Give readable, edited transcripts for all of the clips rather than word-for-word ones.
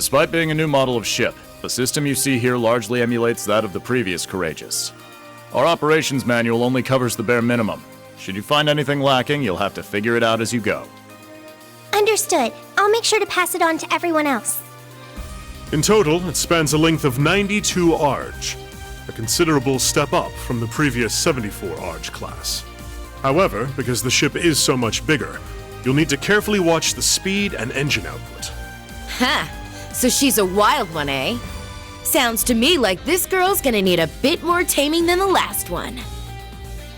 Despite being a new model of ship, the system you see here largely emulates that of the previous Courageous. Our operations manual only covers the bare minimum. Should you find anything lacking, you'll have to figure it out as you go. Understood. I'll make sure to pass it on to everyone else. In total, it spans a length of 92 Arge, a considerable step up from the previous 74 Arge class. However, because the ship is so much bigger, you'll need to carefully watch the speed and engine output. Ha! So she's a wild one, eh? Sounds to me like this girl's gonna need a bit more taming than the last one.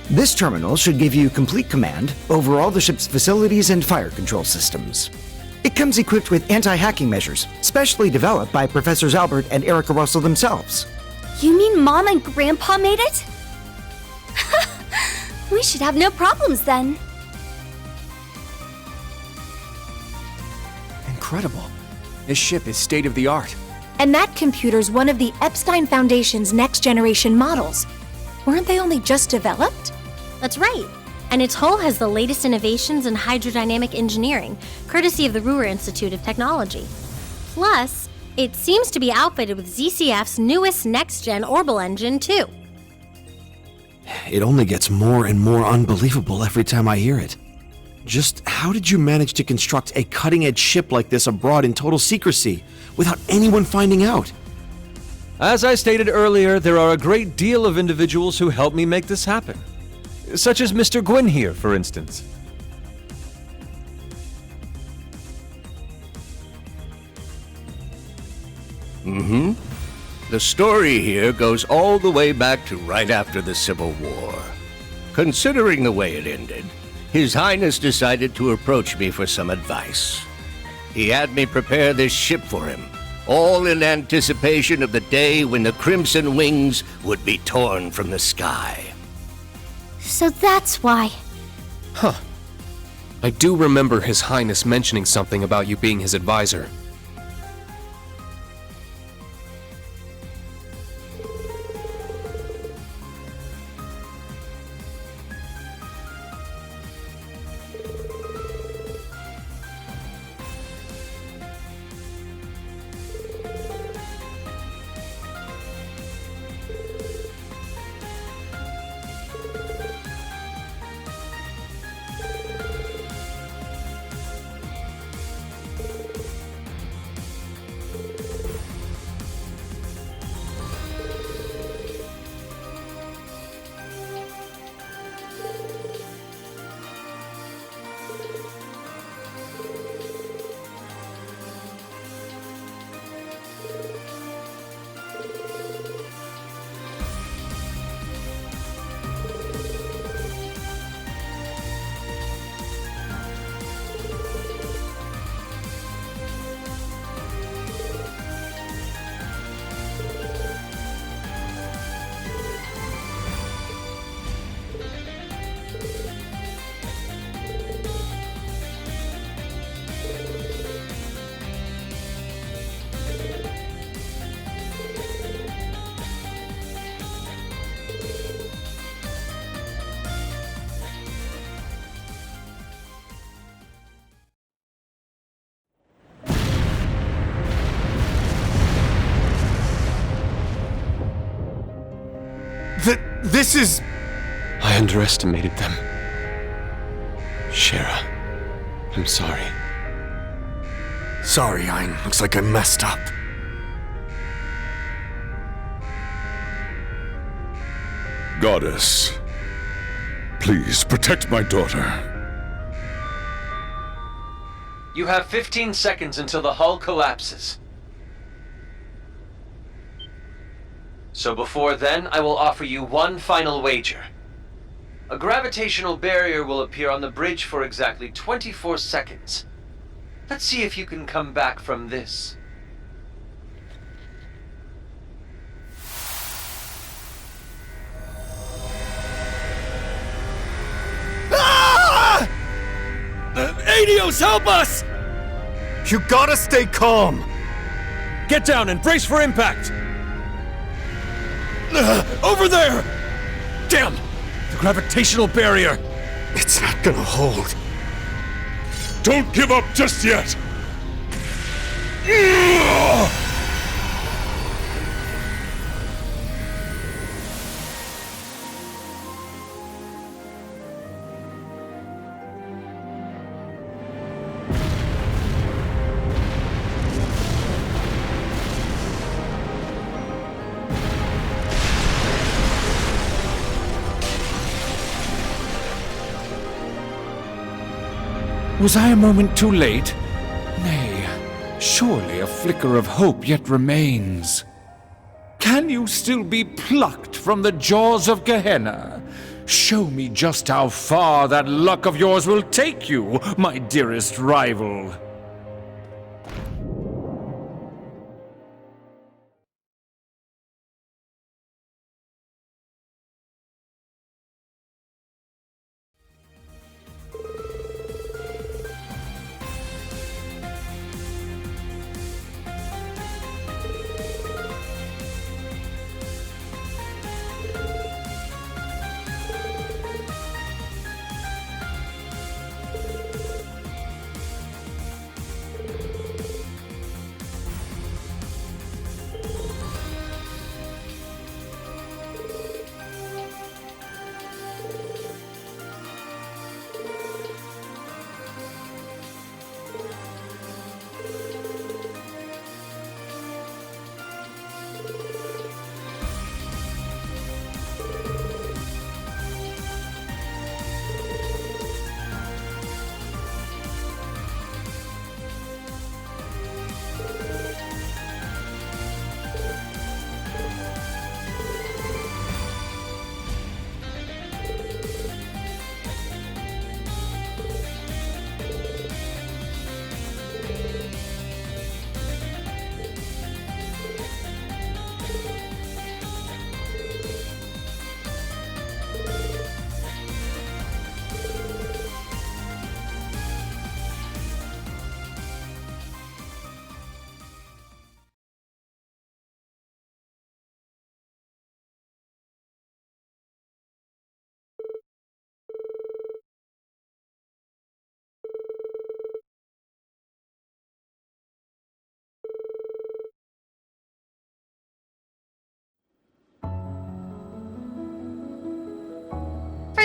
This terminal should give you complete command over all the ship's facilities and fire control systems. It comes equipped with anti-hacking measures, specially developed by Professors Albert and Erica Russell themselves. You mean Mom and Grandpa made it? We should have no problems then. Incredible. This ship is state-of-the-art. And that computer's one of the Epstein Foundation's next-generation models. Weren't they only just developed? That's right. And its hull has the latest innovations in hydrodynamic engineering, courtesy of the Ruhr Institute of Technology. Plus, it seems to be outfitted with ZCF's newest next-gen Orbital engine, too. It only gets more and more unbelievable every time I hear it. Just how did you manage to construct a cutting-edge ship like this abroad in total secrecy, without anyone finding out? As I stated earlier, there are a great deal of individuals who helped me make this happen. Such as Mr. Gwyn here, for instance. The story here goes all the way back to right after the Civil War. Considering the way it ended, His Highness decided to approach me for some advice. He had me prepare this ship for him, all in anticipation of the day when the Crimson Wings would be torn from the sky. So that's why. I do remember His Highness mentioning something about you being his advisor. This is... I underestimated them. Shara, I'm sorry. Sorry, Ein. Looks like I messed up. Goddess, please protect my daughter. You have 15 seconds until the hull collapses. So before then, I will offer you one final wager. A gravitational barrier will appear on the bridge for exactly 24 seconds. Let's see if you can come back from this. Ah! Adios, help us! You gotta stay calm. Get down and brace for impact! Over there! Damn! The gravitational barrier! It's not gonna hold. Don't give up just yet! Was I a moment too late? Nay, surely a flicker of hope yet remains. Can you still be plucked from the jaws of Gehenna? Show me just how far that luck of yours will take you, my dearest rival.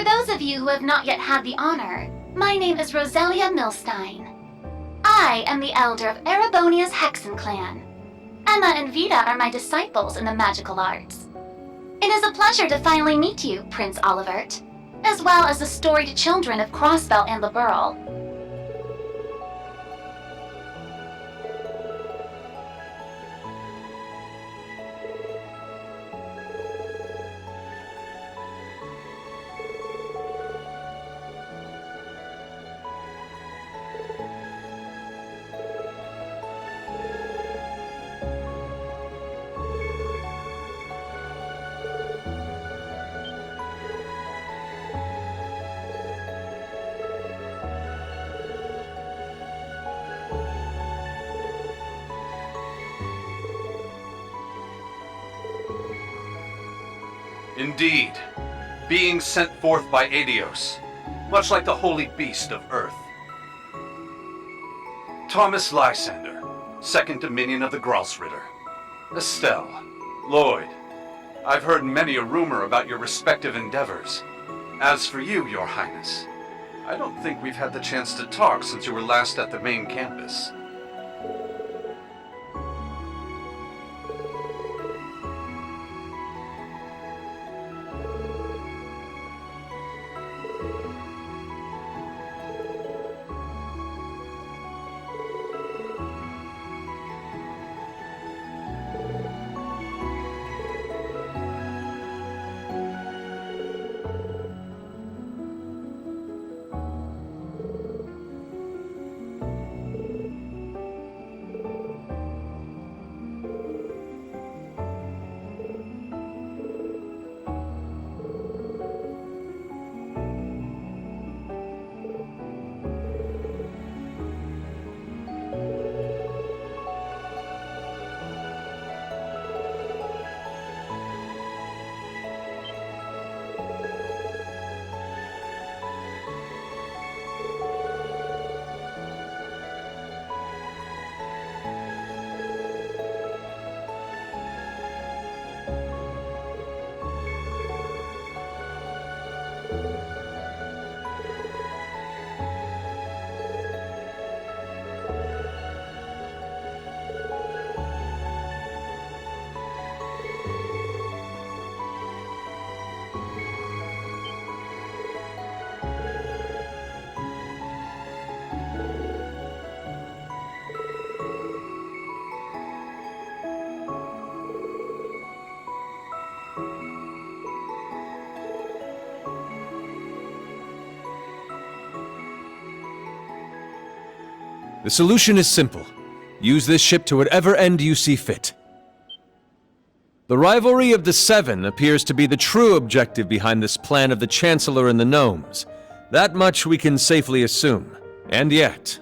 For those of you who have not yet had the honor, my name is Roselia Milstein. I am the elder of Erebonia's Hexen clan. Emma and Vita are my disciples in the magical arts. It is a pleasure to finally meet you, Prince Olivert, as well as the storied children of Crossbell and Liberl. Indeed, being sent forth by Adios, much like the holy beast of Earth. Thomas Lysander, second dominion of the Gralsritter. Estelle, Lloyd, I've heard many a rumor about your respective endeavors. As for you, Your Highness, I don't think we've had the chance to talk since you were last at the main campus. The solution is simple. Use this ship to whatever end you see fit. The rivalry of the Seven appears to be the true objective behind this plan of the Chancellor and the Gnomes. That much we can safely assume. And yet,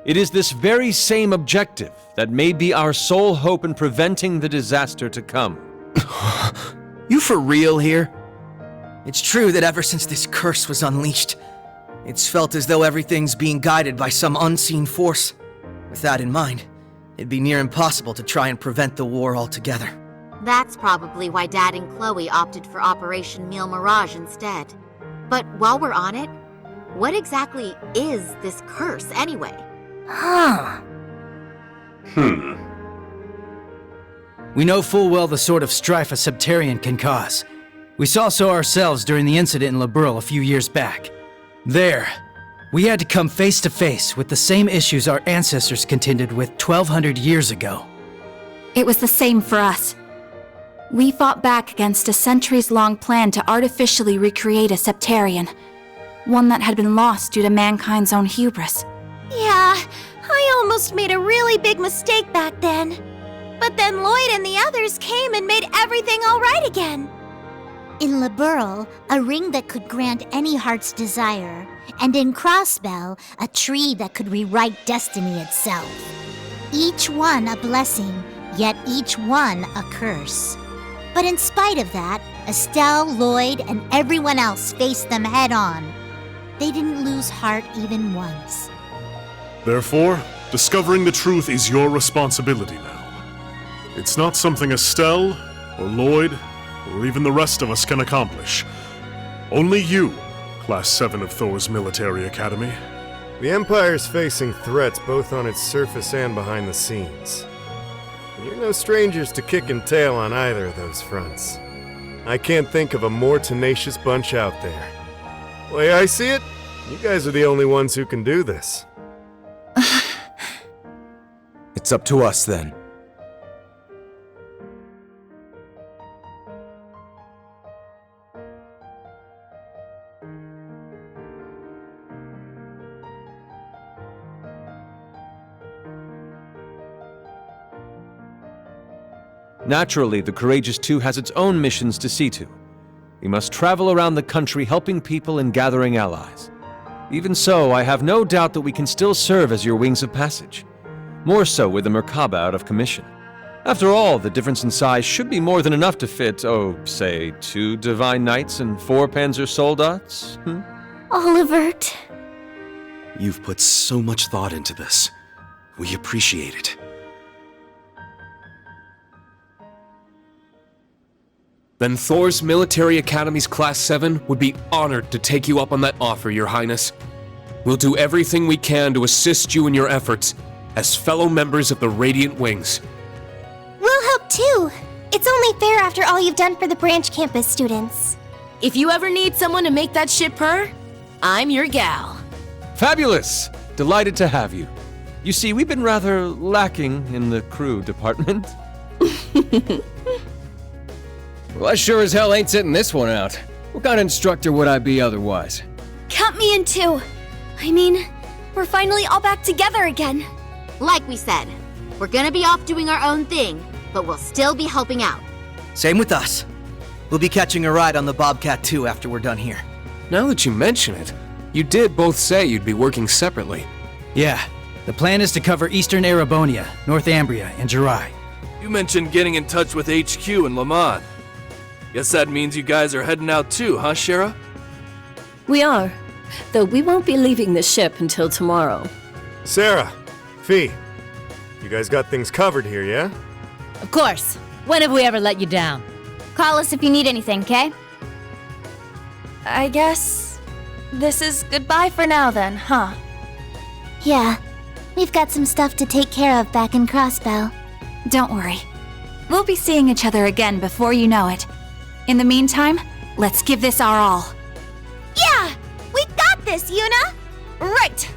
it is this very same objective that may be our sole hope in preventing the disaster to come. You for real here? It's true that ever since this curse was unleashed, it's felt as though everything's being guided by some unseen force. With that in mind, it'd be near impossible to try and prevent the war altogether. That's probably why Dad and Chloe opted for Operation Meal Mirage instead. But while we're on it, what exactly is this curse anyway? We know full well the sort of strife a Septarian can cause. We saw so ourselves during the incident in Liberl a few years back. There, we had to come face to face with the same issues our ancestors contended with 1,200 years ago. It was the same for us. We fought back against a centuries-long plan to artificially recreate a Septarian. One that had been lost due to mankind's own hubris. Yeah, I almost made a really big mistake back then. But then Lloyd and the others came and made everything all right again. In Liberl, a ring that could grant any heart's desire, and in Crossbell, a tree that could rewrite destiny itself. Each one a blessing, yet each one a curse. But in spite of that, Estelle, Lloyd, and everyone else faced them head-on. They didn't lose heart even once. Therefore, discovering the truth is your responsibility now. It's not something Estelle, or Lloyd, or even the rest of us can accomplish. Only you, Class 7 of Thor's Military Academy. The Empire's facing threats both on its surface and behind the scenes. And you're no strangers to kicking tail on either of those fronts. I can't think of a more tenacious bunch out there. The way I see it, you guys are the only ones who can do this. It's up to us then. Naturally, the Courageous Two has its own missions to see to. We must travel around the country helping people and gathering allies. Even so, I have no doubt that we can still serve as your wings of passage. More so with the Merkaba out of commission. After all, the difference in size should be more than enough to fit, say, 2 Divine Knights and 4 Panzer Soldats? Olivert. You've put so much thought into this. We appreciate it. Then Thor's Military Academy's Class 7 would be honored to take you up on that offer, Your Highness. We'll do everything we can to assist you in your efforts as fellow members of the Radiant Wings. We'll help too. It's only fair after all you've done for the branch campus students. If you ever need someone to make that ship purr, I'm your gal. Fabulous! Delighted to have you. You see, we've been rather lacking in the crew department. Well, I sure as hell ain't sitting this one out. What kind of instructor would I be otherwise? Count me in too. I mean, we're finally all back together again. Like we said, we're gonna be off doing our own thing, but we'll still be helping out. Same with us. We'll be catching a ride on the Bobcat too after we're done here. Now that you mention it, you did both say you'd be working separately. Yeah, the plan is to cover Eastern Erebonia, North Ambria, and Jirai. You mentioned getting in touch with HQ in Lamont. Guess that means you guys are heading out too, huh, Shara? We are, though we won't be leaving the ship until tomorrow. Sarah, Fee, you guys got things covered here, yeah? Of course. When have we ever let you down? Call us if you need anything, okay? I guess this is goodbye for now then, huh? Yeah, we've got some stuff to take care of back in Crossbell. Don't worry. We'll be seeing each other again before you know it. In the meantime, let's give this our all. Yeah! We got this, Yuna! Right!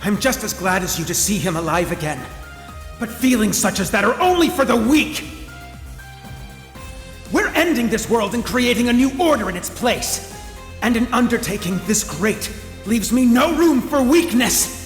I'm just as glad as you to see him alive again. But feelings such as that are only for the weak! We're ending this world and creating a new order in its place. And an undertaking this great leaves me no room for weakness!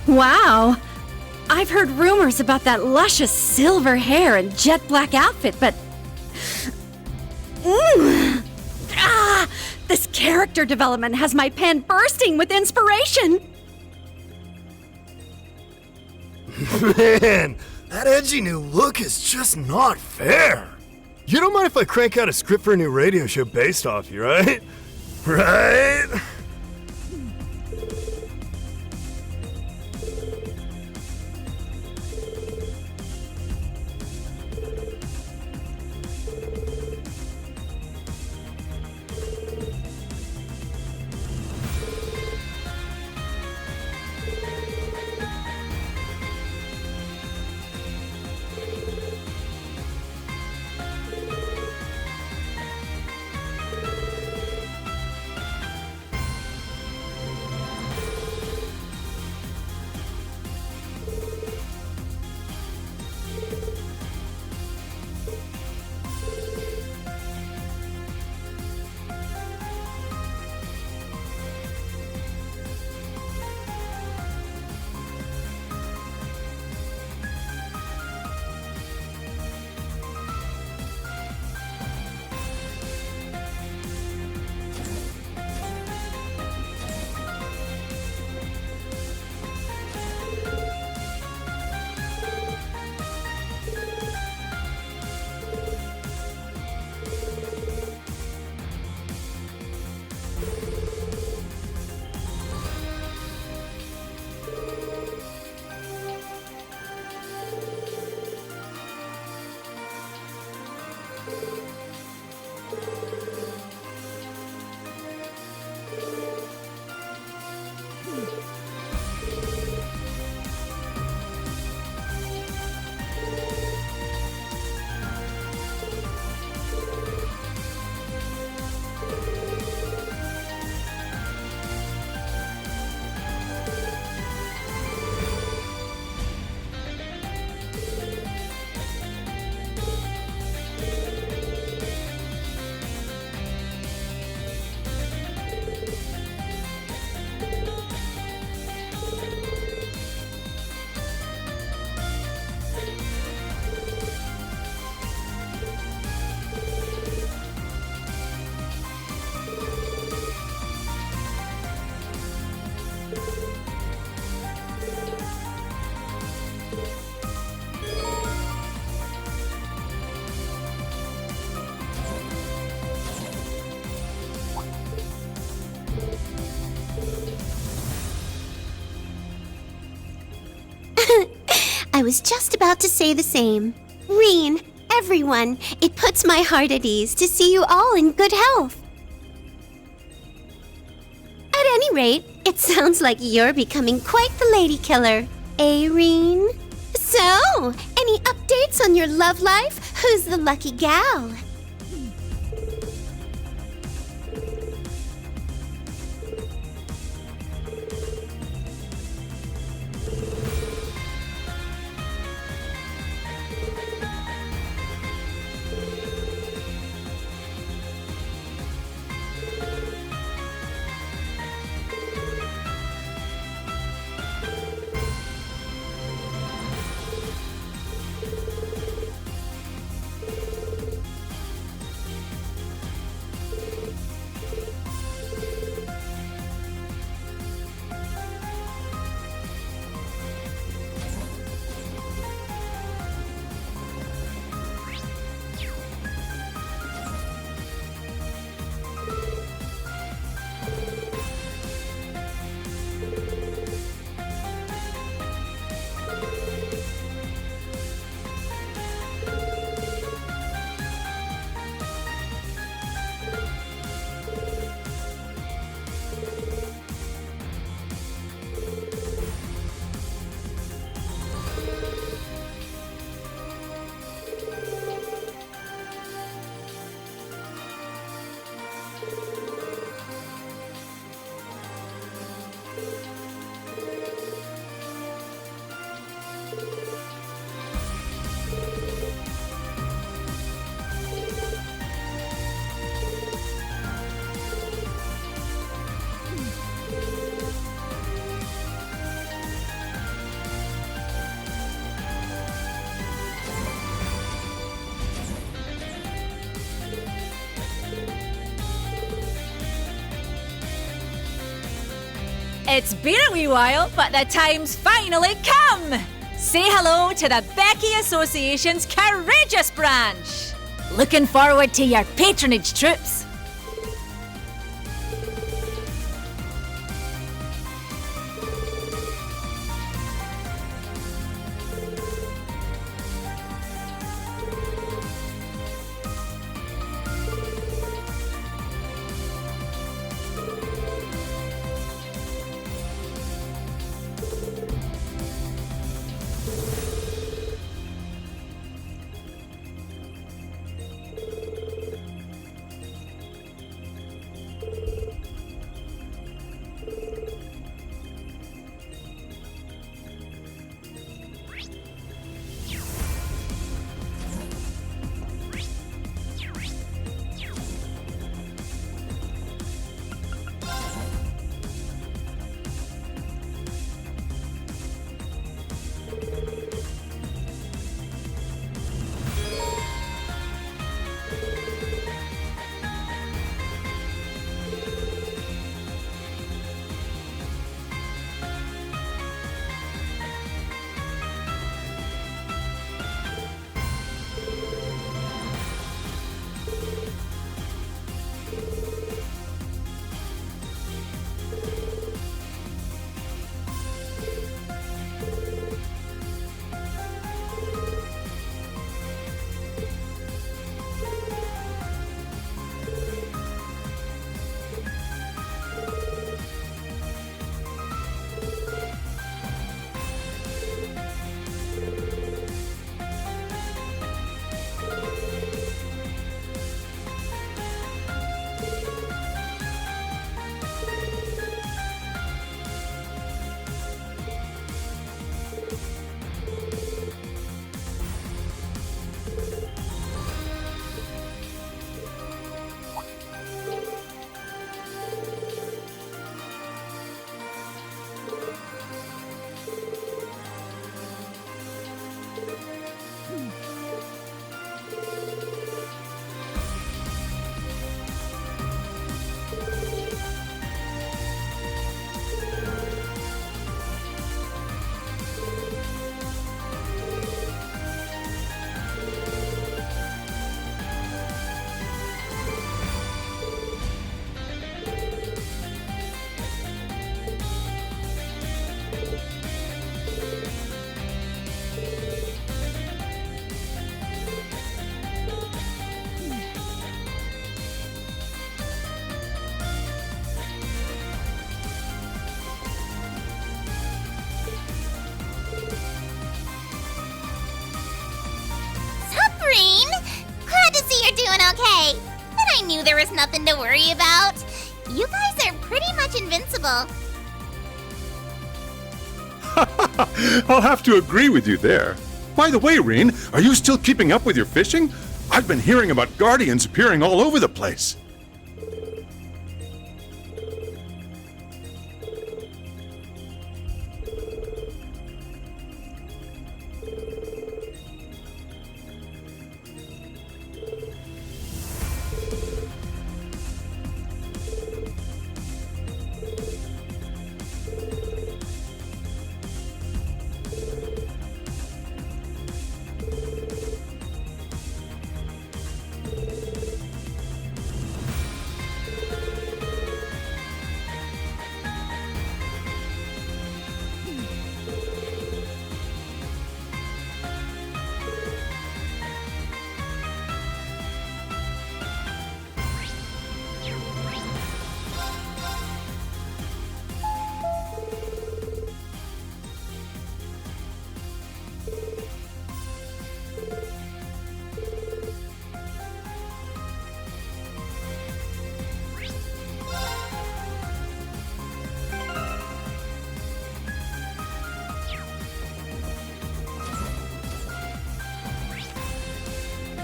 Wow. I've heard rumors about that luscious silver hair and jet black outfit, but... This character development has my pen bursting with inspiration! Man, that edgy new look is just not fair. You don't mind if I crank out a script for a new radio show based off you, right? Right? I was just about to say the same. Reen, everyone, it puts my heart at ease to see you all in good health. At any rate, it sounds like you're becoming quite the lady killer, eh, Reen? So, any updates on your love life? Who's the lucky gal? It's been a wee while, but the time's finally come! Say hello to the Becky Association's Courageous Branch! Looking forward to your patronage, troops! Okay, but I knew there was nothing to worry about. You guys are pretty much invincible. I'll have to agree with you there. By the way, Reen, are you still keeping up with your fishing? I've been hearing about guardians appearing all over the place.